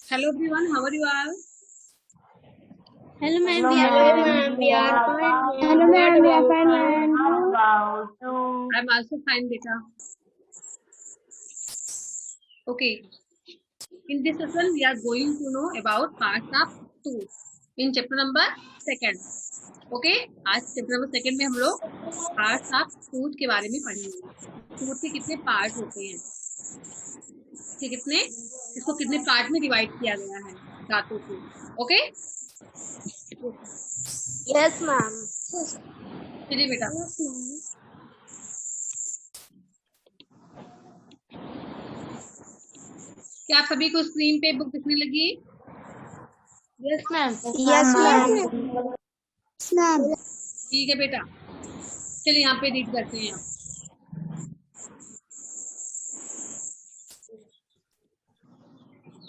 Hello everyone, how are you all? Hello ma'am, we are fine. Hello ma'am, we are fine ma'am. I'm also fine, beta. Okay, in this session we are going to know about parts of tooth in chapter number 2. Okay, आज chapter number 2 में हम लोग parts of tooth के बारे में पढ़ेंगे। tooth के कितने पार्ट होते हैं, इसको कितने पार्ट में डिवाइड किया गया है दांतों को। Okay, Yes ma'am. चलिए बेटा। क्या आप सभी को स्क्रीन पे बुक दिखने लगी? Yes ma'am. Yes ma'am. ठीक है बेटा, चलिए यहाँ पे रीड करते हैं।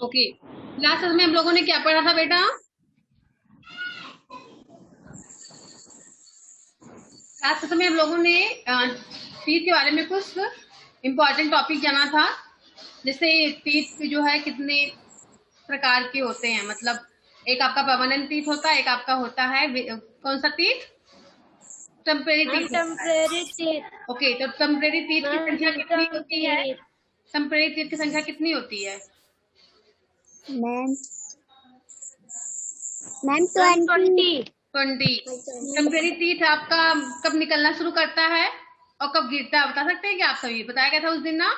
ओके, लास्ट में हम लोगों ने क्या पढ़ा था बेटा? लास्ट में हम लोगों ने टीथ के बारे में कुछ इम्पोर्टेंट टॉपिक जाना था, जैसे टीथ जो है कितने प्रकार के होते हैं, मतलब एक आपका परमानेंट टीथ होता है, एक आपका होता है कौन सा teeth? Temporary teeth. Temporary teeth. Okay, तो टेम्परेरी टीथ की संख्या कितनी होती है? टेम्परेरी टीथ की संख्या कितनी होती है? मैम 20. 20। टेम्परेरी टीथ आपका कब निकलना शुरू करता है और कब गिरता है, बता सकते हैं क्या आप सभी? बताया गया था उस दिन ना,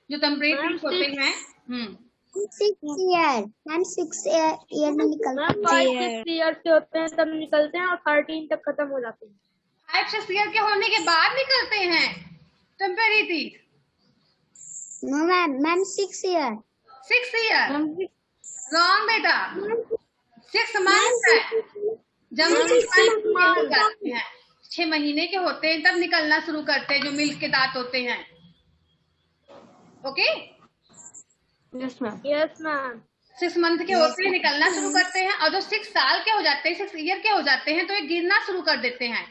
जो टेम्परेरी टीथ होते हैं। 6 year. मैम 6 year में निकलते 5-6 years के होते हैं तब निकलते हैं और 13 तक खत्म हो जाते हैं। 5-6 ईयर के होने के बाद निकलते हैं temporary teeth. No ma'am 6 year. 6 year wrong बेटा, 6 मंथ है। जब 6 मंथ जाते हैं, 6 महीने के होते हैं तब निकलना शुरू करते हैं, जो मिल्क के दांत होते हैं। Okay, Yes ma'am. Yes ma'am. 6 month के होते हैं निकलना शुरू करते हैं, और जो 6 साल के हो जाते हैं, 6 ईयर के हो जाते हैं, तो ये गिरना शुरू कर देते हैं।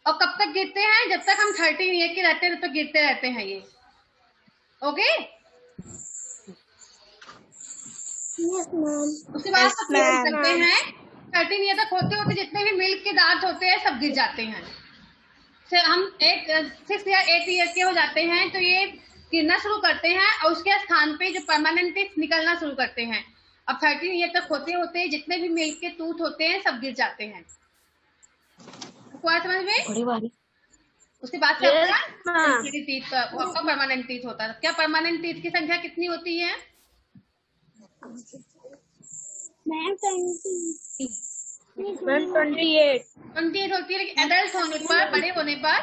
और कब तक गिरते हैं? जब तक हम 13 ईयर के रहते हैं तब तक गिरते रहते हैं ये। ओके, उसके बाद करते हैं 13 ईयर तक होते होते जितने भी मिल्क के दांत होते हैं सब गिर जाते हैं। हम 6 या 8 ईयर के हो जाते हैं तो ये गिरना शुरू करते हैं, और उसके स्थान पे जो परमानेंट टीथ निकलना शुरू करते हैं। अब 13 ईयर तक होते होते जितने भी मिल्क के टूथ होते हैं सब गिर जाते हैं। समझ में? उसके बाद क्या होता है? टीथ का आपका परमानेंट टीथ होता है। क्या परमानेंट टीथ की संख्या कितनी होती है? मैम 28. 28 होती है, लेकिन एडल्ट होने पर, बड़े होने पर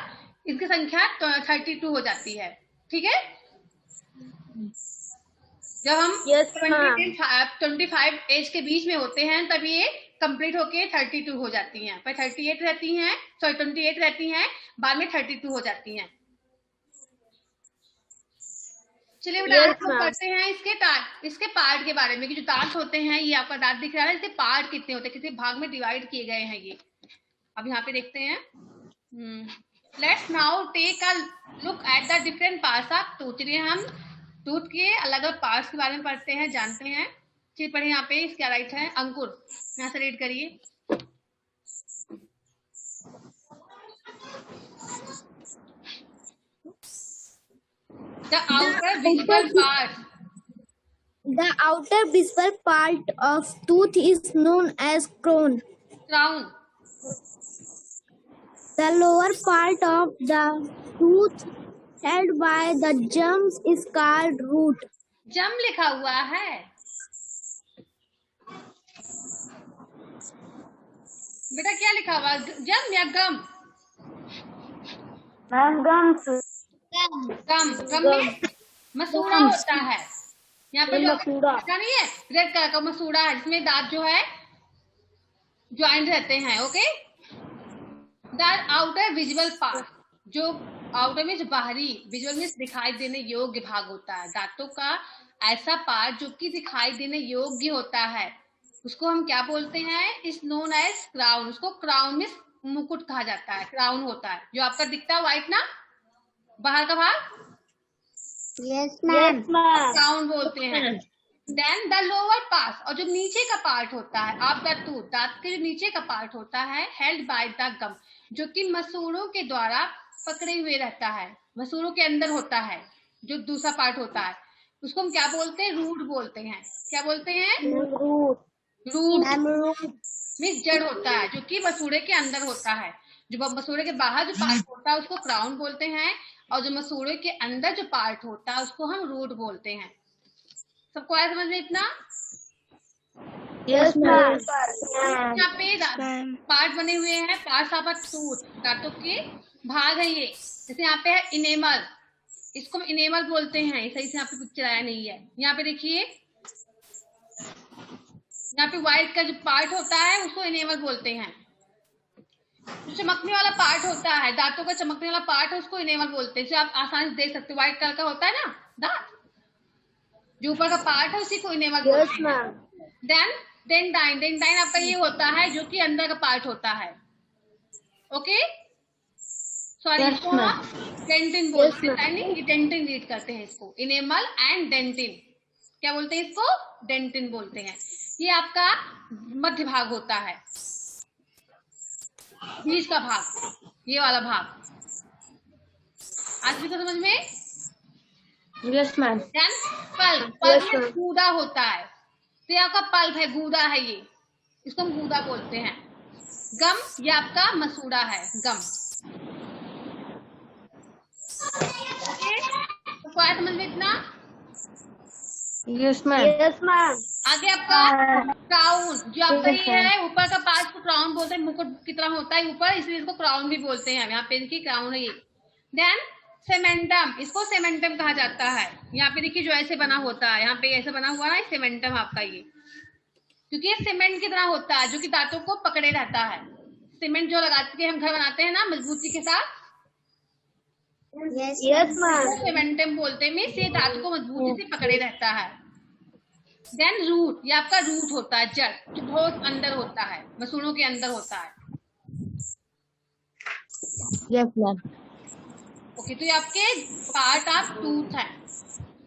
इसकी संख्या 32 हो जाती है। ठीक है, जब हम 25 एज के बीच में होते हैं तब ये कंप्लीट होके 32 हो जाती हैं। पर 38 रहती हैं, 28 रहती हैं, बाद में 32 हो जाती हैं। चलिए बेटा, करते हैं इसके पार्ट के बारे में, कि जो दांत होते हैं, ये आपका दांत दिख रहा है, इसके पार्ट कितने होते हैं, कितने भाग में डिवाइड किए गए हैं ये। अब यहाँ पे देखते हैं। Let's now take a look at the different parts of tooth. चलिए हम टूथ के अलग अलग पार्ट्स के बारे में पढ़ते हैं, जानते हैं। चलिए पढ़े, यहाँ पे क्या राइट है? अंकुर, यहाँ से रीड करिए। The outer visible part. The outer visible part of tooth is known as crown. Crown. The lower part of the tooth held by the gums is called root. जम लिखा हुआ है बेटा, क्या लिखा हुआ? जम या गम? गम में मसूड़ा होता है। यहाँ पे जो नहीं है, रेड कलर का मसूड़ा है, जिसमें दांत जो है ज्वाइंट रहते हैं। Okay, the outer visible part, जो आउटर में जो बाहरी, विजुअल में दिखाई देने योग्य भाग होता है, दांतों का ऐसा पार्ट जो कि दिखाई देने योग्य होता है, उसको हम क्या बोलते हैं? Is known as crown. उसको क्राउन में मुकुट कहा जाता है। क्राउन होता है जो आपका दिखता है व्हाइट ना, बाहर का भाग। Yes ma'am. क्राउन बोलते हैं। देन द लोअर पार्ट, और जो नीचे का पार्ट होता है ऑफ द टूथ, दांत के जो नीचे का पार्ट होता है, हेल्ड बाय द गम, जो कि मसूड़ों के द्वारा पकड़े हुए रहता है, मसूड़ों के अंदर होता है जो दूसरा पार्ट होता है, उसको हम क्या बोलते हैं? रूट बोलते हैं। क्या बोलते हैं? रूट मीन्स जड़ होता है, जो कि मसूड़े के अंदर होता है। जो मसूड़े के बाहर जो पार्ट होता है उसको क्राउन बोलते हैं, और जो मसूड़े के अंदर जो पार्ट होता है उसको हम रूट बोलते हैं। सबको आया समझ में इतना? Yes ma'am. यहाँ पे पार्ट बने हुए हैं, पार्ट्स ऑफ अ टूथ, दांतों के भाग है ये। जैसे यहाँ पे है इनेमल, इसको हम इनेमल बोलते हैं, सही से यहाँ पे पिक्चर आया नहीं है। यहाँ पे देखिए, यहाँ पे व्हाइट का जो पार्ट होता है उसको इनेमल बोलते हैं। जो चमकने वाला पार्ट होता है, दांतों का चमकने वाला पार्ट है, उसको इनेमल बोलते हैं। जैसे आप आसानी से देख सकते हो, व्हाइट कलर का होता है ना दांत, जो ऊपर का पार्ट है उसी को इनेमल बोलते हैं। देन डेंटाइन, डेंटाइन आपका ये होता है जो कि अंदर का पार्ट होता है। ओके, सॉरी, इसको हम डेंटिन बोलते हैं, ये डेंटिन रीड करते हैं इसको, इनेमल एंड डेंटिन। क्या बोलते हैं इसको? डेंटिन बोलते हैं। ये आपका मध्य भाग होता है, बीच का भाग, ये वाला भाग। आज भी तो समझ में? Yes ma'am. Then pulp, pulp में गूदा होता है, तो ये आपका पल्प है, गूदा है ये, इसको हम गूदा बोलते हैं। गम, ये आपका मसूड़ा है, गम। तो क्या समझ में इतना? Yes ma'am. Yes ma'am. आगे आपका क्राउन, जो आपका ये है ऊपर का पार्ट को क्राउन बोलते हैं, मुकुट की तरह होता है ऊपर, इसलिए इसको क्राउन भी बोलते हैं। यहाँ पे देखिए क्राउन है ये। देन सेमेंटम, इसको सेमेंटम कहा जाता है। यहाँ पे देखिए जो ऐसे बना होता है, यहाँ पे ऐसे बना हुआ है सेमेंटम आपका ये, क्योंकि ये सीमेंट की तरह होता है जो कि दांतों को पकड़े रहता है। सीमेंट जो लगा के हम घर बनाते हैं ना मजबूती के साथ, यस मैम। सीमेंटम बोलते हैं, मीन्स ये दांतों को मजबूती से पकड़े रहता है। देन रूट, ये आपका रूट होता है, जड़, जो बहुत अंदर होता है, मसूड़ों के अंदर होता है। Yes ma'am. ओके, तो ये आपके पार्ट ऑफ टूथ है।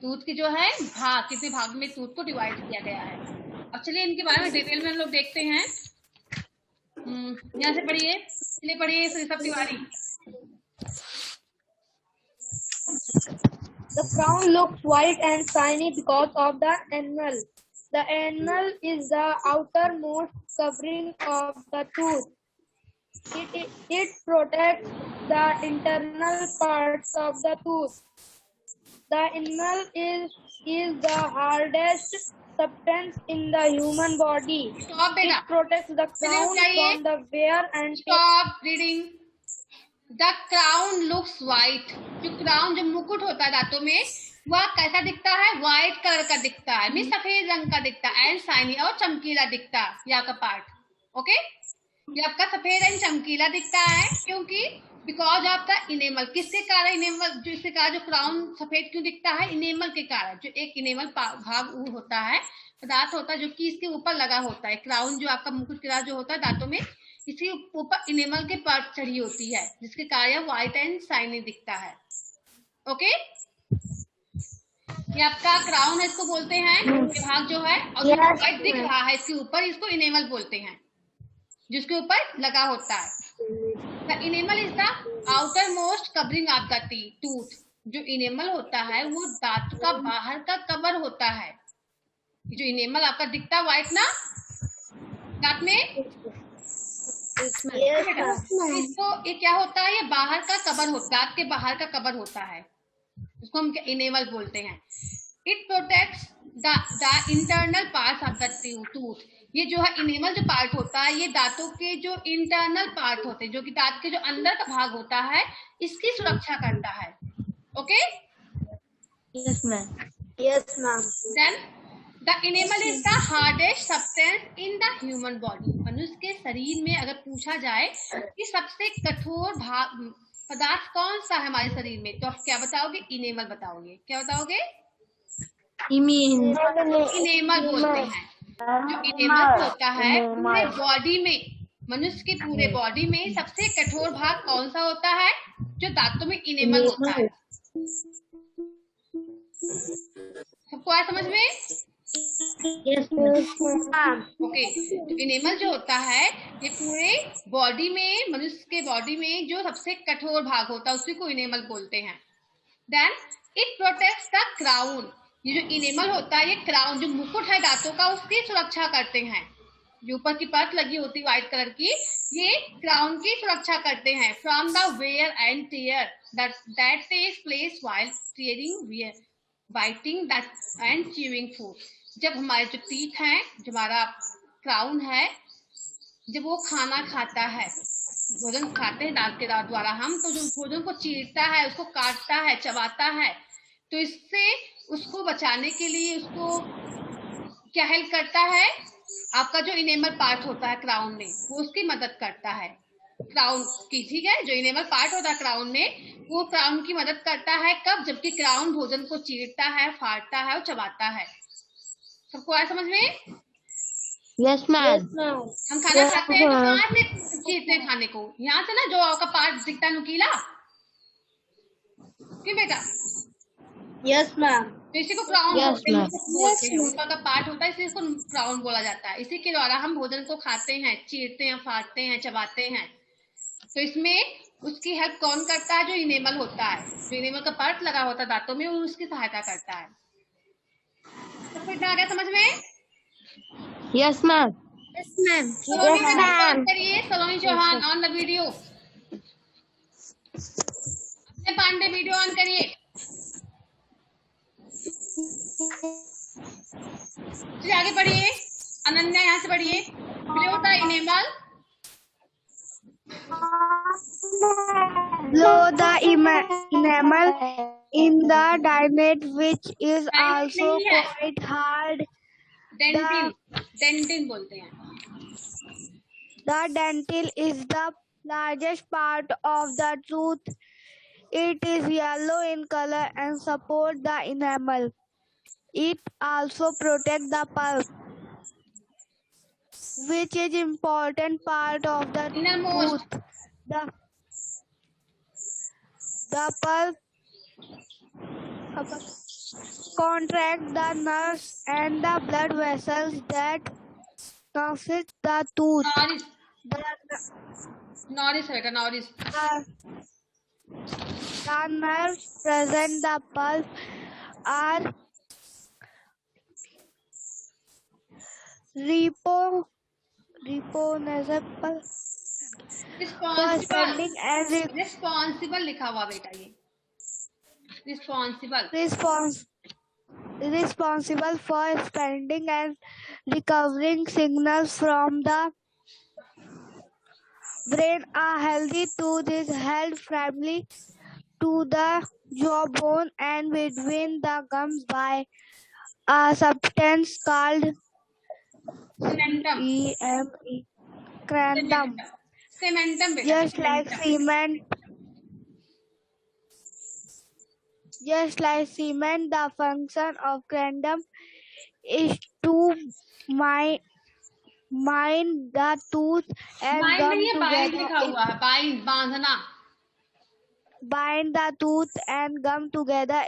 टूथ के जो है भाग, कितने भाग में टूथ को डिवाइड किया गया है। अब चलिए इनके बारे में डिटेल में हम लोग देखते हैं। यहाँ से पढ़िए, चलिए पढ़िए Rishabh Tiwari. The crown looks white and shiny because of the enamel. The enamel is the outermost covering of the tooth. It protects the internal parts of the tooth. The enamel is the hardest substance in the human body. Stop बेटा, It protects the crown from the wear and tear. Stop reading. The crown looks white, जो crown, जो मुकुट होता है दांतों में, वह कैसा दिखता है? व्हाइट कलर का दिखता है, मीन्स सफेद रंग का दिखता है, एंड शाइनी, और चमकीला दिखता है। ये आपका पार्ट, ओके, ये आपका सफेद एंड चमकीला दिखता है, क्योंकि बिकॉज ऑफ द इनेमल। किसके कारण? इनेमल, जो इसके कारण जो क्राउन सफेद क्यों दिखता है? इनेमल के कारण। जो एक इनेमल भाग होता है, पदार्थ होता है जो कि इसके ऊपर लगा होता है। क्राउन जो आपका मुकुट के जो होता है दांतों में, इसके ऊपर इनेमल के परत चढ़ी होती है, जिसके कारण व्हाइट एंड शाइनी दिखता है। ओके, ये आपका क्राउन है, इसको बोलते हैं भाग जो है, और जो व्हाइट दिख रहा है इसके ऊपर, इसको इनेमल बोलते हैं, जिसके ऊपर लगा होता है। The enamel is the outer most covering of the tooth. जो इनेमल होता है वो दांत का बाहर का कवर होता है। जो इनेमल आपका दिखता है व्हाइट ना दांत में, इसको ये क्या होता है? ये बाहर का कवर होता है, दांत के बाहर का कवर होता है, इसको हम इनेमल बोलते हैं। It protects the internal parts of the tooth. ये जो है इनेमल जो पार्ट होता है, ये दांतों के जो इंटरनल पार्ट होते हैं, जो कि दांत के जो अंदर का भाग होता है, इसकी सुरक्षा करता है। Okay, yes ma'am. Yes ma'am. Then the enamel is the hardest substance in the human body. मनुष्य के शरीर में अगर पूछा जाए कि सबसे कठोर भाग पदार्थ कौन सा है हमारे शरीर में, तो आप क्या बताओगे? इनेमल बताओगे। क्या बताओगे? इनेमल बोलते हैं। जो इनेमल होता है पूरे बॉडी में, मनुष्य के पूरे बॉडी में सबसे कठोर भाग कौन सा होता है? जो दांतों में इनेमल होता है। सबको आया समझ में? Yes, ma'am. ओके, तो इनेमल जो होता है ये पूरे बॉडी में, मनुष्य के बॉडी में जो सबसे कठोर भाग होता है उसी को इनेमल बोलते हैं। Then it protects the crown. ये जो इनेमल होता है, ये क्राउन जो मुकुट है दांतों का, उसकी सुरक्षा करते हैं। जो ऊपर की परत लगी होती है व्हाइट कलर की, ये क्राउन की सुरक्षा करते हैं from the wear and tear that takes place while tearing wear biting and chewing food. जब हमारे जो टीथ हैं, जो हमारा क्राउन है, जब वो खाना खाता है, भोजन खाते हैं दांत के द्वारा हम, तो जो भोजन को चीरता है, उसको काटता है, चबाता है, तो इससे उसको बचाने के लिए उसको क्या हेल्प करता है, आपका जो इनेमल पार्ट होता है क्राउन में, वो उसकी मदद करता है क्राउन की। ठीक है, जो इनेमल पार्ट होता है क्राउन में, वो क्राउन की मदद करता है। कब? जबकि क्राउन भोजन को चीरता है, फाड़ता है और चबाता है। सबको आया समझ में? Yes, ma'am. हम खाना खाते हैं तो कहाँ से चीरते हैं खाने को? यहाँ से ना, जो आपका पार्ट दिखता है नुकीला, क्यों बेटा? Yes, ma'am. तो इसी को क्राउन Yes, बोलते हैं, ma'am. बोलते हैं। ऊपर का पार्ट होता है, इसी को क्राउन बोला जाता है। इसी के द्वारा हम भोजन को खाते हैं, चीरते हैं, फाड़ते हैं, चबाते हैं। तो इसमें उसकी हेल्प कौन करता है? जो इनेमल होता है, जो इनेमल का पार्ट लगा होता है दांतों में, वो उसकी सहायता करता है। तो फिर आ गया समझ में? Yes, ma'am. Yes, ma'am. Saloni video on करिए, सलोनी चौहान ऑन द वीडियो। अपने पांडे वीडियो ऑन करिए। चलिए आगे बढ़िए, अनन्या यहाँ से बढ़िए। Below the enamel, Below the enamel in the diamond, which is also नहीं है, quite hard. डेंटिन, डेंटिन बोलते हैं। The dentil is the largest part of the tooth. It is yellow in color and supports the enamel. It also protects the pulp, which is important part of the Innermost. tooth. The pulp contracts the nerves and the blood vessels that nourish the tooth. Nourish, nourish बेटा, nourish. The nerves present the pulp are responsible लिखा हुआ बेटा, ये responsible, responsible for sending and recovering signals from the brain. A healthy tooth is held firmly to the jawbone and between the gums by a substance called cementum, crandum. Cementum बेटा, Just like cement, the function of crandum is to bind the tooth and bind gum नहीं है, bind लिखा together. हुआ है, bind, बांधना। Bind the tooth and gum together.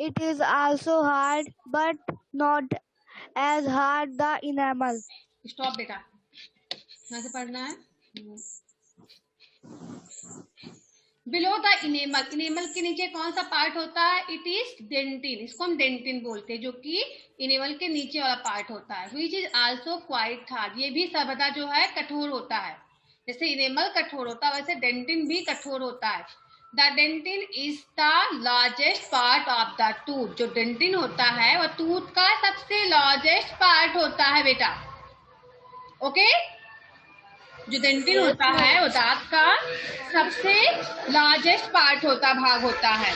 It is also hard, but not as hard the enamel. Stop बेटा, यहाँ से पढ़ना है। बिलो द इनेमल, इनेमल के नीचे कौन सा पार्ट होता है? इट इज डेंटिन, इसको हम डेंटिन बोलते हैं, जो कि इनेमल के नीचे वाला पार्ट होता है। Which is also quite hard, ये भी सर्वदा जो है कठोर होता है। जैसे इनेमल कठोर होता है, वैसे डेंटिन भी कठोर होता है। The dentin is the largest part of the tooth, जो डेंटिन होता है वह टूथ का सबसे लार्जेस्ट पार्ट होता है बेटा। ओके, जो डेंटिन होता है वो दांत का सबसे लार्जेस्ट पार्ट होता, भाग होता है।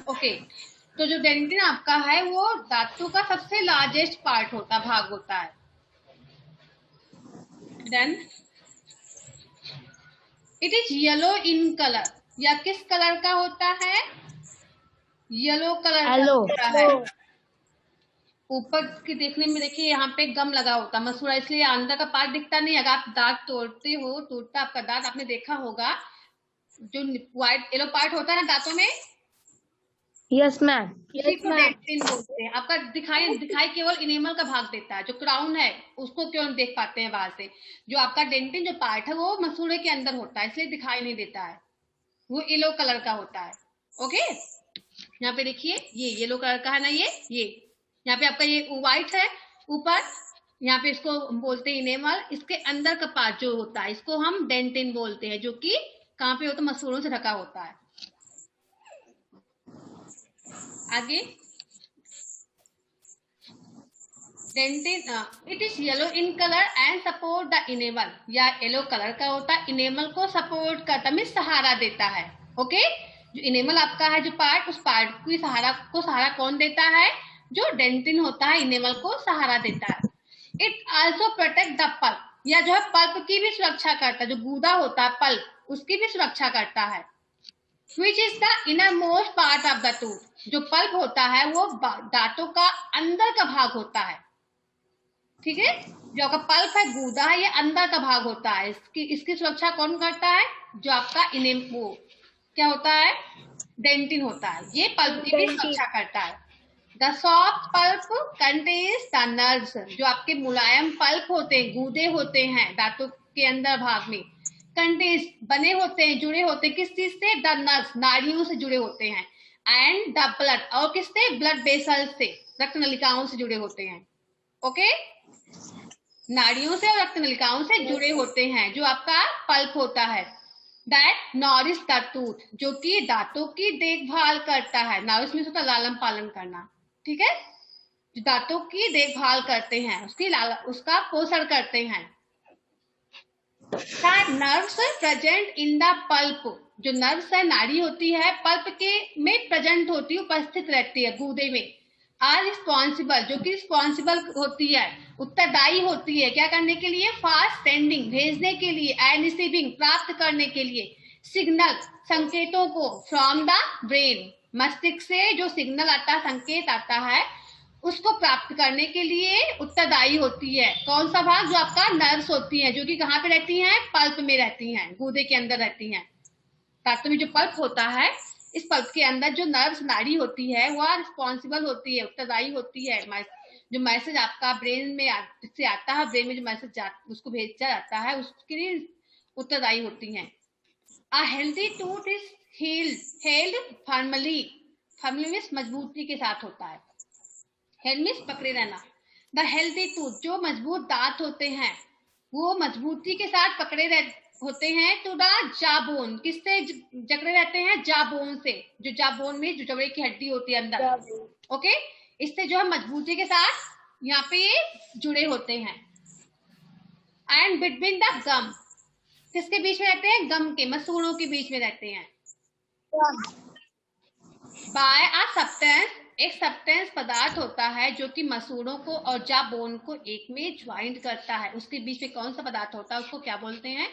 ओके, तो जो डेंटिन आपका है वो दांतों का सबसे लार्जेस्ट पार्ट होता, भाग होता है। Then it is yellow in colour, या किस कलर का होता है? येलो कलर का होता है। ऊपर के देखने में देखिए, यहाँ पे गम लगा होता है, मसूड़ा, इसलिए अंदर का पार्ट दिखता नहीं। अगर आप दांत तोड़ते हो, टूटता आपका दांत, आपने देखा होगा, जो व्हाइट येलो पार्ट होता है ना दांतों में, Yes, ma'am. उसी को डेंटिन बोलते हैं। आपका दिखाई केवल इनेमल का भाग देता है, जो क्राउन है उसको क्यों देख पाते हैं बाहर से। जो आपका डेंटिन जो पार्ट है वो मसूड़े के अंदर होता है, इसलिए दिखाई नहीं देता है, वो येलो कलर का होता है। ओके, यहाँ पे देखिए ये येलो कलर का है ना, ये यहाँ पे आपका ये व्हाइट है ऊपर, यहाँ पे इसको बोलते हैं इनेमल। इसके अंदर का पार्ट जो होता है इसको हम डेंटिन बोलते हैं, जो कि कहाँ पे होता है, मसूड़ों से ढका होता है। आगे dentin it is yellow in colour and support the enamel, या येलो कलर का होता है, इनेमल को सपोर्ट करता है, सहारा देता है। ओके, जो इनेमल आपका है जो पार्ट, उस पार्ट की सहारा कौन देता है, जो डेंटिन होता है इनेमल को सहारा देता है। It also protect the pulp, या जो है पल्प की भी सुरक्षा करता है, जो गूदा होता है पल्प उसकी भी सुरक्षा करता है। Which is the innermost part of the tooth, जो पल्प होता है वो दांतों का अंदर का भाग होता है। ठीक है, जो आपका पल्प है गूदा है, ये अंदर का भाग होता है। इसकी सुरक्षा कौन करता है, जो आपका वो क्या होता है, डेंटिन होता है, ये पल्प की भी सुरक्षा करता है। The soft pulp contains the nerves, जो आपके मुलायम पल्प होते हैं, गूदे होते हैं दांतों के अंदर भाग में, कंटेन्स बने होते हैं, जुड़े होते हैं, किस चीज से, द नर्व्स नाड़ियों से जुड़े होते हैं, एंड द ब्लड, और किससे, ब्लड वेसल से, रक्त नलिकाओं से जुड़े होते हैं। ओके, नाड़ियों से और रक्त नलिकाओं से जुड़े होते हैं जो आपका पल्प होता है। दैट नॉरिश द टूथ, जो कि दांतों की देखभाल करता है। नॉरिश मीन्स होता है लालन पालन करना। ठीक है, जो दांतों की देखभाल करते हैं, उसका पोषण करते हैं। Nerves present in the pulp, जो नर्व्स है नाड़ी होती है पल्प के में प्रेजेंट होती है, उपस्थित रहती है गूदे में। आर रिस्पॉन्सिबल, जो कि रिस्पॉन्सिबल होती है, उत्तरदायी होती है, क्या करने के लिए, फास्ट सेंडिंग भेजने के लिए, एंड रिसीविंग प्राप्त करने के लिए, सिग्नल संकेतों को, फ्रॉम द ब्रेन मस्तिष्क से जो सिग्नल आता है, संकेत आता है, उसको प्राप्त करने के लिए उत्तरदायी होती है। कौन सा भाग, जो आपका नर्व्स होती है, जो कि कहाँ पे रहती हैं, पल्प में रहती हैं, गूदे के अंदर रहती हैं। दांतों में जो पल्प होता है, इस पल्प के अंदर जो नर्व्स नाड़ी होती है वह रिस्पॉन्सिबल होती है, उत्तरदायी होती है। जो मैसेज आपका ब्रेन में से आता है, ब्रेन में जो मैसेज उसको भेजा जाता है, उसके लिए उत्तरदायी होती हैं। A healthy tooth is held firmly, firmly means मजबूती के साथ होता है, हेल्ड मीन्स पकड़े रहना। द हेल्दी टूथ, जो मजबूत दांत होते हैं वो मजबूती के साथ पकड़े होते हैं। टू द जाबोन, किससे जकड़े रहते हैं, जाबोन से, जो जाबोन में जो जबड़े की हड्डी होती है अंदर। ओके, इससे जो है मजबूती के साथ यहाँ पे ये जुड़े होते हैं। एंड बिटवीन द गम, किसके बीच में रहते हैं, गम के, मसूड़ों के बीच में रहते हैं। बाय अ सब्सटेंस, एक सब्सटेंस पदार्थ होता है जो कि मसूड़ों को और जाबोन को एक में ज्वाइंट करता है। उसके बीच में कौन सा पदार्थ होता है, उसको क्या बोलते हैं,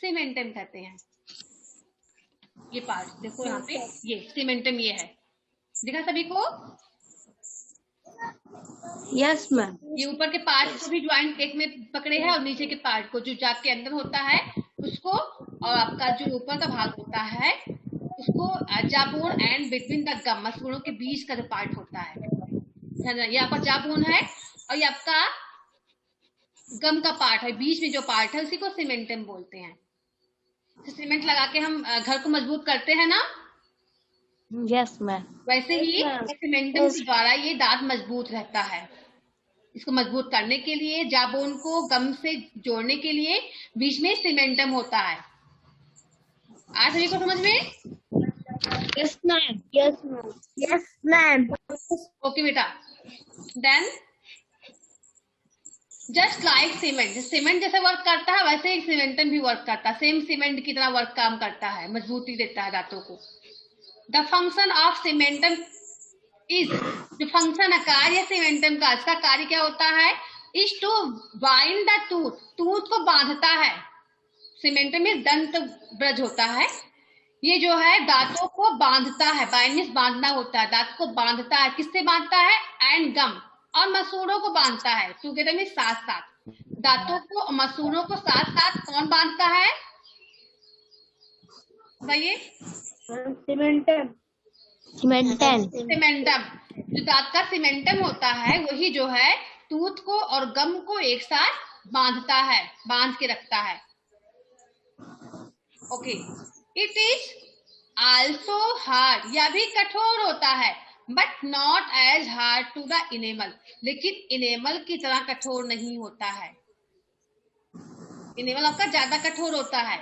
सीमेंटम कहते हैं। ये पार्ट देखो यहाँ पे, ये सीमेंटम ये है, दिखा सभी को। Yes ma'am. ये ऊपर के पार्ट को भी ज्वाइंट एक में पकड़े है, और नीचे के पार्ट को जो जाग के अंदर होता है उसको, और आपका जो ऊपर का भाग होता है उसको जाबोन, एंड बिटवीन द गम, मसूड़ों के बीच का जो पार्ट होता है, ये आपका जाबोन है, और ये आपका गम का पार्ट है, बीच में जो पार्ट है उसी को सीमेंटम बोलते हैं। सीमेंट लगा के हम घर को मजबूत करते हैं ना, यस मैम। वैसे ही सीमेंटम के द्वारा ये दांत मजबूत रहता है। इसको मजबूत करने के लिए, जाबोन को गम से जोड़ने के लिए बीच में सीमेंटम होता है। आज सभी को समझ में? Yes ma'am. Yes ma'am. Yes ma'am. Okay बेटा, then just like cement, cement जैसे वर्क करता है वैसे ही सीमेंटम भी वर्क करता है, सेम सीमेंट की तरह वर्क काम करता है, मजबूती देता है दांतों को। The function of cementum is, जो फंक्शन है, कार्य सीमेंटम का, इसका कार्य क्या होता है, is to bind the tooth, tooth को बांधता है। सीमेंटम में दंत ब्रज होता है, ये जो है दांतों को बांधता है, बाइंड मींस बांधना होता है, दांत को बांधता है, किससे बांधता है, एंड गम, और मसूड़ों को बांधता है, टुगेदर में साथ साथ, दांतों को मसूड़ों को साथ साथ कौन बांधता है, बताइए। सीमेंटम। Cementum. सीमेंटम। जो दांत का सीमेंटम होता है वही जो है टूथ को और गम को एक साथ बांधता है, बांध के रखता है। Okay, it is also hard, यह भी कठोर होता है, but not as hard to the enamel, लेकिन इनेमल की तरह कठोर नहीं होता है। इनेमल आपका ज्यादा कठोर होता है,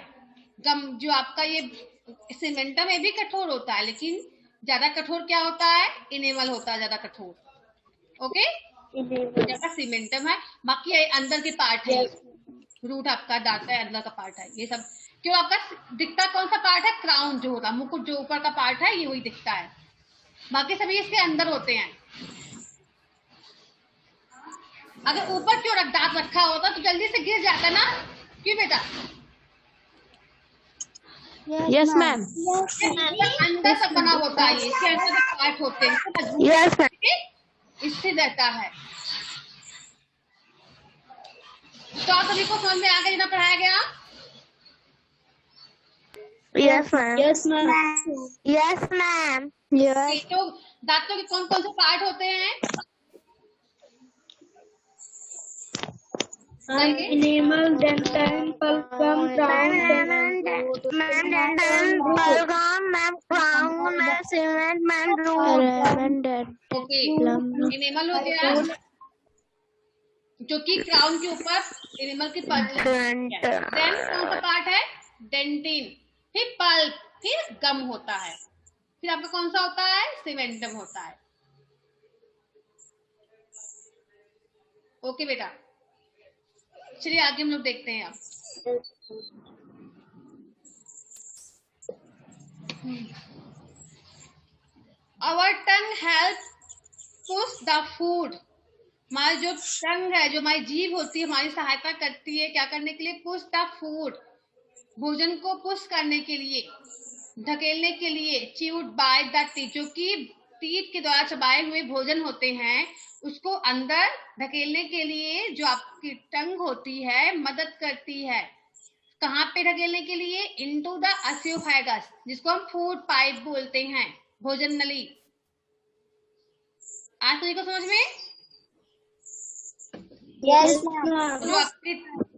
गम जो आपका ये सीमेंटम में भी कठोर होता है, लेकिन ज्यादा कठोर क्या होता है, इनेमल होता है ज्यादा कठोर। ओके, ज्यादा सीमेंटम है, बाकी ये अंदर के पार्ट है, रूट आपका दांत का अंदर का पार्ट है। ये सब क्यों आपका दिखता कौन सा पार्ट है, क्राउन जो होता है, मुकुट जो ऊपर का पार्ट है, ये वही दिखता है, बाकी सभी इसके अंदर होते हैं। अगर ऊपर क्यों दांत रखा होता तो जल्दी से गिर जाता ना, क्यों बेटा? Yes, ma'am. अंदर सब बना होता है, इसके अंदर जो पार्ट होते हैं Yes, ma'am. इससे रहता है। तो आप सभी को समझ में आ गया जितना पढ़ाया गया? Yes, ma'am. Yes, ma'am. Yes, ma'am. Yes. तो दांतों के कौन कौन से पार्ट होते हैं? Enamel, dentin, pulpum, crown, Ma'am, dental, pulgum, ma'am, crown, ma'am, cement, ma'am, root. Okay, enamel हो गया जो कि क्राउन के ऊपर इनेमल की परत देन कौन सा पार्ट है, डेंटिन, फिर पल्प, फिर गम होता है, फिर आपका कौन सा होता है, सीमेंटम होता है। ओके बेटा, चलिए आगे हम लोग देखते हैं अब। Our tongue helps push the food, हमारी जो टंग है, जो हमारी जीभ होती है, हमारी सहायता करती है क्या करने के लिए, पुश द फूड, भोजन को पुश करने के लिए, ढकेलने के लिए। च्यूड बाय द टीथ, जो कि टीथ के द्वारा चबाए हुए भोजन होते हैं उसको अंदर ढकेलने के लिए जो आपकी टंग होती है मदद करती है। कहाँ पे ढकेलने के लिए, इनटू द एसोफेगस, जिसको हम फूड पाइप बोलते हैं, भोजन नली। आज सभी को समझ में? Yes, जो आपकी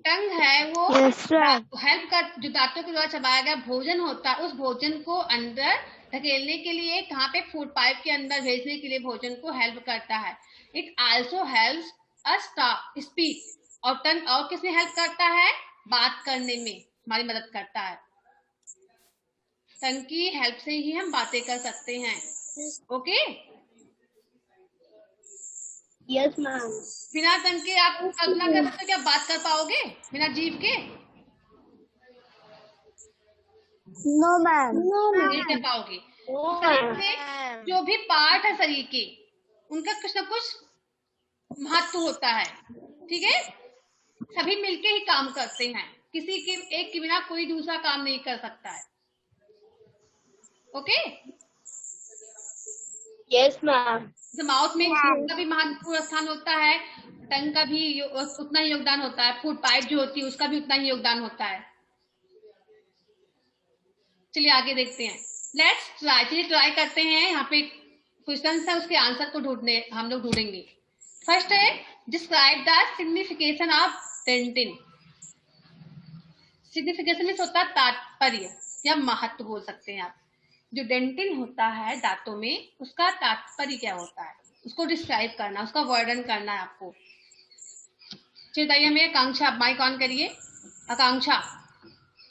टंग है वो हेल्प कर, जो दांतों के द्वारा चबाया गया भोजन होता है उस भोजन को अंदर ढकेलने के लिए, कहाँ पे, फूड पाइप के अंदर भेजने के लिए भोजन को हेल्प करता है। It also helps us speak, और टंग और किसमें हेल्प करता है, बात करने में हमारी मदद करता है। टंग की हेल्प से ही हम बातें कर सकते हैं। Okay, Yes, ma'am. बिना टंग के आप कल्पना कर सकते हो क्या बात कर पाओगे बिना जीभ के? No, ma'am. नहीं कर पाओगे। शरीर में जो भी पार्ट है शरीर के, उनका कुछ ना कुछ महत्व होता है, ठीक है? सभी मिलके ही काम करते हैं, किसी के एक के बिना कोई दूसरा काम नहीं कर सकता है। Okay, Yes, ma'am. माउथ में का भी महत्वपूर्ण स्थान होता है, टंग का भी उतना ही योगदान होता है, फूड पाइप जो होती है उसका भी उतना ही योगदान होता है। चलिए आगे देखते हैं, लेट्स ट्राई, चलिए ट्राई करते हैं। यहाँ पे क्वेश्चन है, उसके आंसर को हम लोग ढूंढेंगे। फर्स्ट है, describe the signification of dentin. Signification में होता है तात्पर्य या महत्व बोल सकते हैं आप। जो डेंटिन होता है दांतों में, उसका तात्पर्य क्या होता है, उसको डिस्क्राइब करना, उसका वर्णन करना है आपको। चलिए बताइए हमें। आकांक्षा, आप माइक ऑन करिए। आकांक्षा,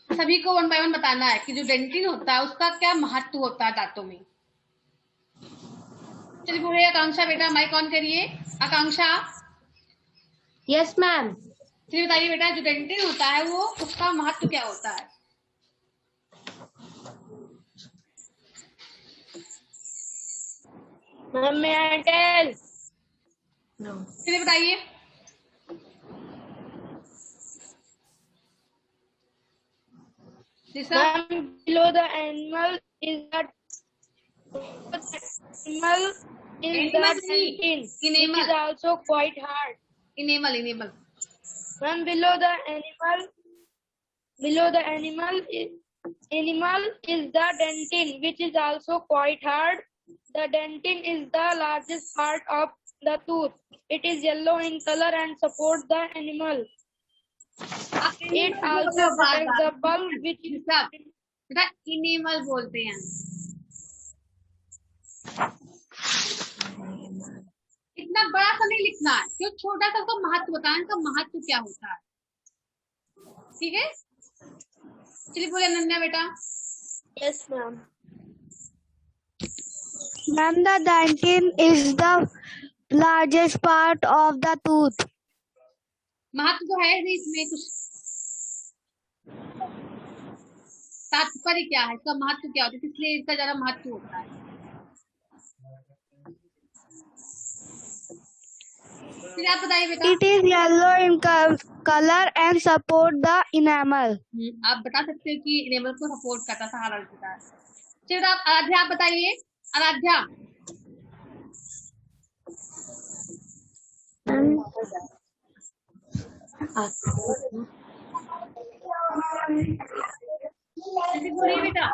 सभी को वन बाय वन बताना है कि जो डेंटिन होता है उसका क्या महत्व होता है दांतों में। चलिए बोलिए आकांक्षा, बेटा माइक ऑन करिए। आकांक्षा, Yes, ma'am. चलिए बताइए बेटा, जो डेंटिन होता है वो उसका महत्व क्या होता है? Ma'am, may I tell? No. चलिए बताइए। Ma'am, below the animal is the dentin, which is also quite hard. Enamel. Ma'am, below the animal is the dentin, which is also quite hard. The dentin is the largest part of the tooth. It is yellow in color and supports the animal. It also protects the pulp which बेटा enamel बोलते हैं। इतना बड़ा सा नहीं लिखना है, जो छोटा सा उसका महत्व होता है, इनका महत्व क्या होता है। ठीक है, चलिए बोले अनन्या बेटा। Yes, ma'am. Ma'am, the dentin is the largest part of the tooth. महत्व तो है ही इसमें कुछ, तात्पर्य क्या है इसका, महत्व क्या होता है, इसलिए इसका ज्यादा महत्व होता है। फिर आप बताइए बेटा। It is yellow in color and support the enamel. आप बता सकते हो कि इनेमल को सपोर्ट करता, सहारा देता है। फिर आप आराध्या, आप बताइए। आराध्या। बोलिए बेटा।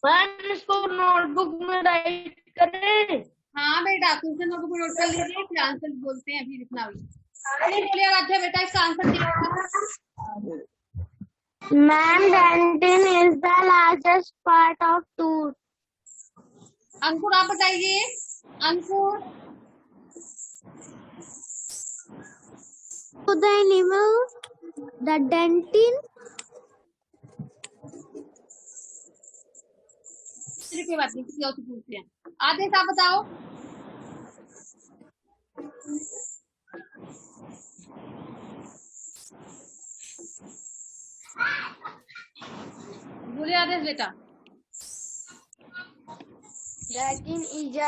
मैम इसको नोटबुक में राइट करें। हाँ बेटा, क्वेश्चन नोटबुक में नोट कर लीजिए, फिर आंसर बोलते हैं, अभी लिखना भी। बोलिए आराध्या बेटा, इसका आंसर क्या होगा। Ma'am, dentin is the largest part of tooth. अंकुर आप बताइए। अंकुर। To the animal, the dentin. कोई बात नहीं, किसी और से पूछते हैं। आदेश आप बताओ। बोलिए आदेश बेटा। Dentin is a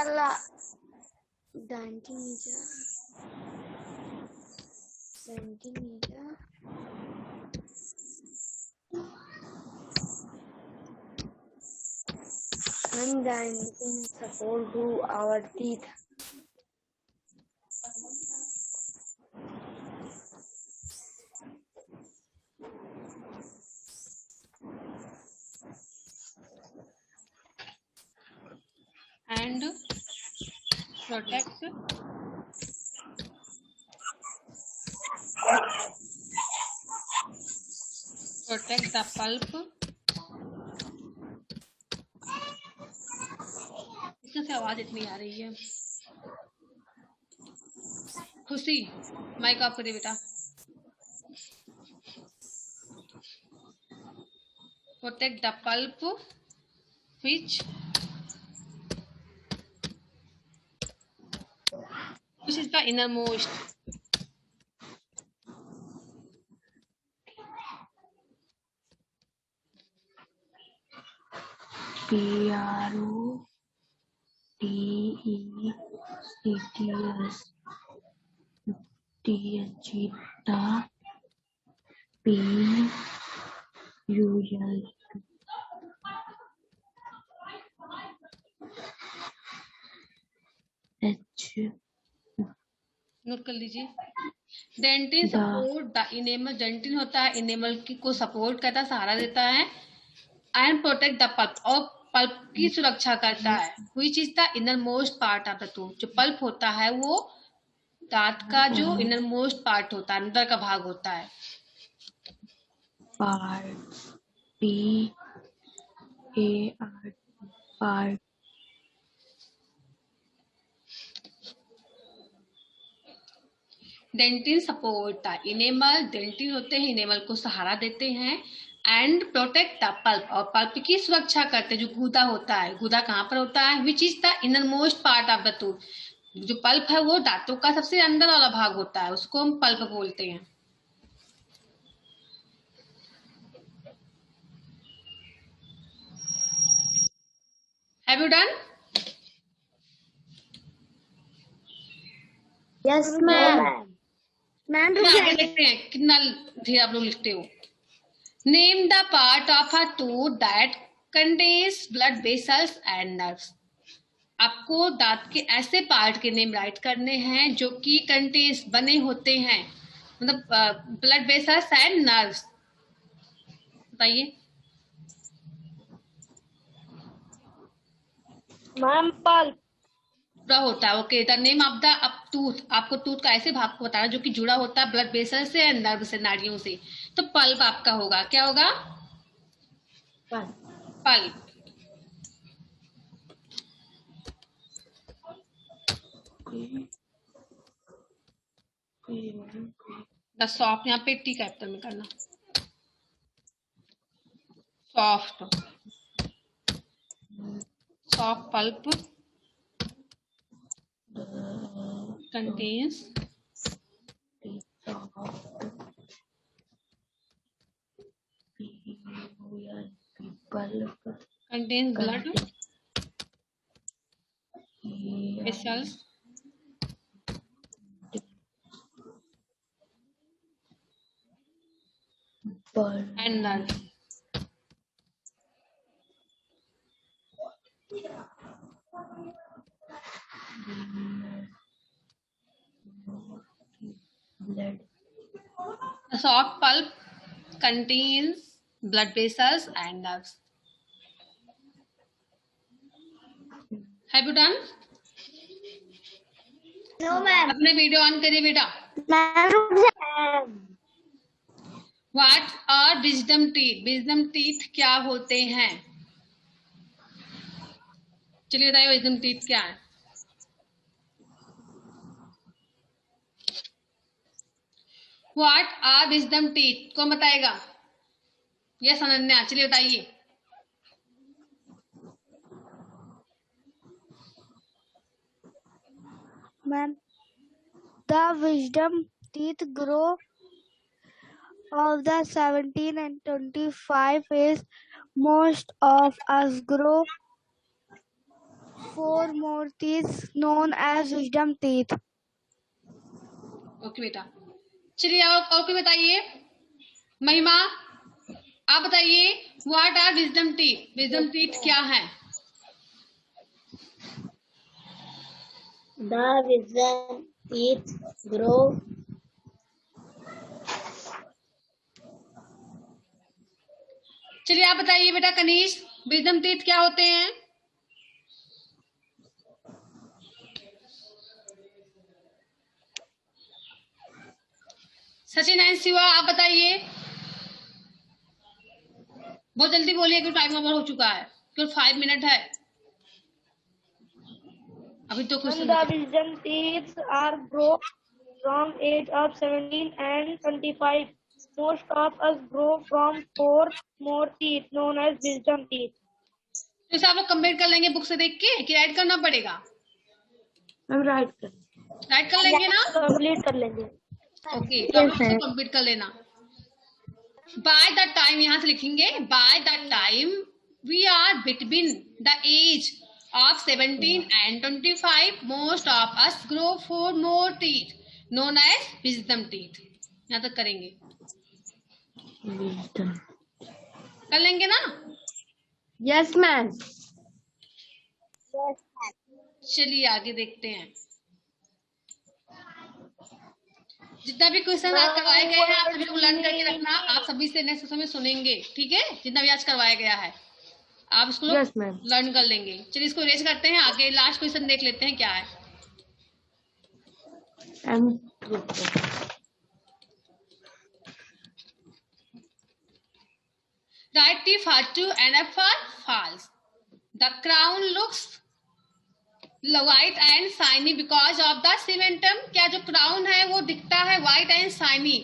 dentin is and dentin support to our teeth. And protect the pulp। इसमें से आवाज इतनी आ रही है। खुशी, माइक ऑफ करिए बेटा। Protect the pulp which is the innermost। PROTECTS THETA PUL H। नोट कर लीजिए। Dentin support the enamel. Dentin होता है इनेमल की को सपोर्ट करता, सहारा देता है। एंड प्रोटेक्ट द पल्प, और पल्प की सुरक्षा करता है। Which is the inner most part of the tooth. जो पल्प होता है वो दांत का जो इनर मोस्ट पार्ट होता है, अंदर का भाग होता है। Part PART part. Dentin support the enamel. Dentin होते हैं इनेमल को सहारा देते हैं। एंड प्रोटेक्ट द पल्प, और पल्प की सुरक्षा करते हैं। जो गूदा होता है, गूदा कहाँ पर होता है। Which is the inner most part of the tooth. जो पल्प है वो दांतों का सबसे अंदर वाला भाग होता है, उसको हम पल्प बोलते हैं। Have you done? Yes, ma'am. Ma'am, आगे देखते हैं कितना धीरे आप लोग लिखते हो। Name the part of a tooth that contains blood vessels and nerves. आपको दांत के ऐसे पार्ट के नेम राइट करने हैं जो कि कंटेन्स बने होते हैं, मतलब ब्लड वेसल्स एंड नर्व्स। बताइए। Ma'am pulp. जुड़ा होता है। Okay, the name of the tooth, आपको टूथ का ऐसे भाग को बताना जो कि जुड़ा होता है ब्लड वेसल से, नर्व से, नाड़ियों से। तो पल्प आपका होगा, क्या होगा? पल्प। द सॉफ्ट, यहाँ पे टी कैपिटल में करना, soft, soft pulp contains contains blood vessels and nerve. The soft pulp contains blood vessels and nerves. Have you done? No, ma'am. अपने वीडियो ऑन करिए बेटा। Ma'am. What are wisdom teeth? Wisdom teeth क्या होते हैं? चलिए बताइए wisdom teeth क्या है? What are wisdom teeth? कौन बताएगा? यस अनन्या, चलिए बताइए। Ma'am, the wisdom teeth grow of the 17 and 25 is most of us grow 4 more teeth known as wisdom teeth. Okay बेटा, चलिए आप ओके बताइए। महिमा, आप बताइए what are wisdom teeth? Wisdom teeth क्या है? The wisdom teeth grow चलिए आप बताइए बेटा कनीश, विजडम टीथ क्या होते हैं? सचिन एंड शिवा आप बताइए, बहुत जल्दी बोलिए क्योंकि टाइम ओवर हो चुका है, क्योंकि 5 मिनट है अभी तो कुछ। and the wisdom teeth are grow from age of 17 and 25. Most of us grow from 4 more teeth known as wisdom teeth. तो इसे आप लोग कंप्लीट कर लेंगे बुक से देख के कि राइट करना पड़ेगा? राइट कर लेंगे ना? कंप्लीट कर लेंगे। ओके, तो आप लोग कंप्लीट कर लेना। बाय द टाइम, यहाँ से लिखेंगे by the time we are between the age of 17 and 25, most of us grow 4 more teeth known as wisdom teeth. यहाँ तक करेंगे, कर लेंगे ना? Yes ma'am. चलिए आगे देखते हैं। जितना भी क्वेश्चन आज करवाए गए हैं आप सभी को लर्न करके रखना। आप सभी से नेक्स्ट में सुनेंगे, ठीक है? जितना भी आज करवाया गया है आप इसको लर्न कर लेंगे। चलिए इसको रेस करते हैं, आगे लास्ट क्वेश्चन देख लेते हैं क्या है। Right T for true and F for false. The crown looks white and shiny because of the cementum. क्या जो क्राउन है वो दिखता है white and shiny,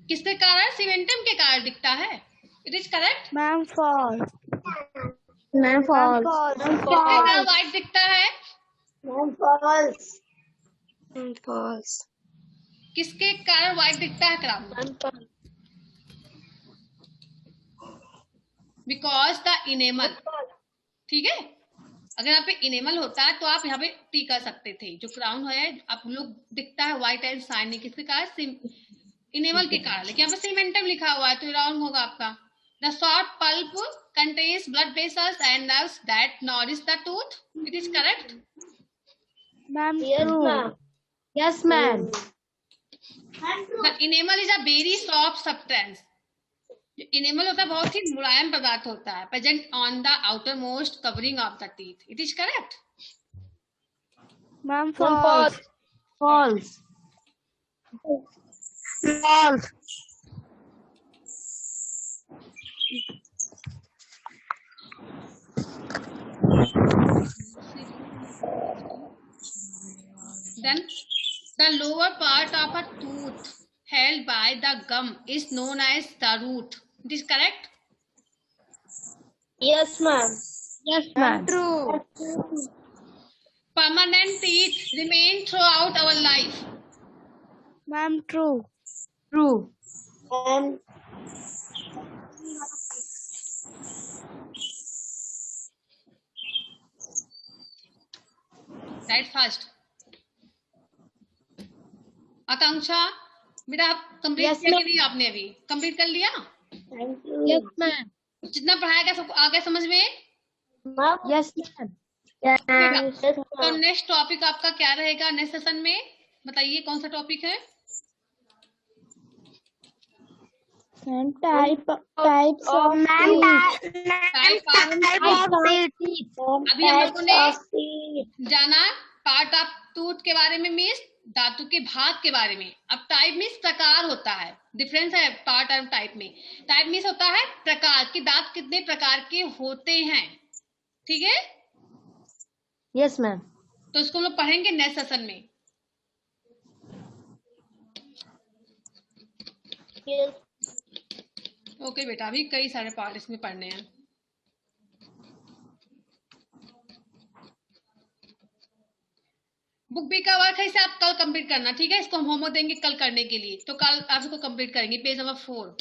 किसके कारण? सीमेंटम के कारण दिखता है। It is correct? Ma'am, false. Ma'am false. किसके कारण व्हाइट दिखता है? Ma'am false. False. किसके कारण व्हाइट दिखता है क्राउन? बिकॉज द इनेमल, ठीक है? अगर यहाँ पे इनेमल होता तो आप यहाँ पे टी कर सकते थे। जो क्राउन है आप लोग दिखता है व्हाइट एंड शाइनी, किसके कारण? इनेमल के कारण। लेकिन यहाँ पे सीमेंटम लिखा हुआ है तो रॉन्ग होगा आपका। The soft pulp contains blood vessels and nerves that nourish the tooth. It is correct? Ma'am, Yes true. ma'am. Yes ma'am. The enamel is a very soft substance. जो इनेमल होता है बहुत ही मुलायम पदार्थ होता है, present on the outer most covering of the teeth. It is correct. Ma'am, false. False. False. Then the lower part of a tooth held by the gum is known as the root. It is correct. Yes, ma'am. Yes, ma'am. True. Permanent teeth remain throughout our life. Ma'am, true. True. And Right fast. आकांक्षा बेटा आप complete Yes, किया कि ma'am. नहीं? आपने अभी complete कर लिया? thank you. Yes, ma'am. जितना पढ़ाया गया सब आ गया समझ में? Ma'am. Yes, ma'am. Yes, तो ma'am. नेक्स्ट टॉपिक आपका क्या रहेगा नेक्स्ट सेशन में? बताइए कौन सा टॉपिक है? Ma'am, types of teeth. Type of अभी हम लोगों ने जाना पार्ट ऑफ टूथ के बारे में, मीन्स धातु के भाग के बारे में। अब टाइप मीन्स प्रकार होता है, डिफरेंस है पार्ट और टाइप में। टाइप मीन्स होता है प्रकार कि दांत कितने प्रकार के होते हैं, ठीक है? Yes, ma'am. तो इसको हम लोग पढ़ेंगे नेक्स्ट सेशन में। Yes. ओके बेटा, अभी कई सारे पार्ट इसमें पढ़ने हैं। बुक बी का वर्क है, इसे आप कल कंप्लीट करना, ठीक है? इसको हम होमवर्क देंगे कल करने के लिए, तो कल आप इसको कंप्लीट करेंगे। पेज नंबर 4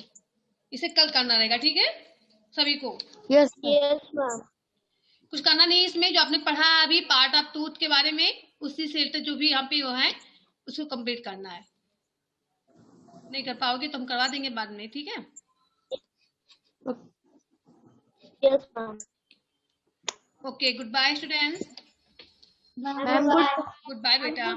इसे कल करना रहेगा, ठीक है सभी को? Yes, yes, ma'am. कुछ करना नहीं इसमें, जो आपने पढ़ा अभी पार्ट ऑफ टूथ के बारे में उसी से रिलेटेड जो भी यहाँ पे वो है उसको कंप्लीट करना है। नहीं कर पाओगे तो हम करवा देंगे बाद में, ठीक है? Yes, ma'am. Okay, good bye students. Ma'am, good bye बेटा।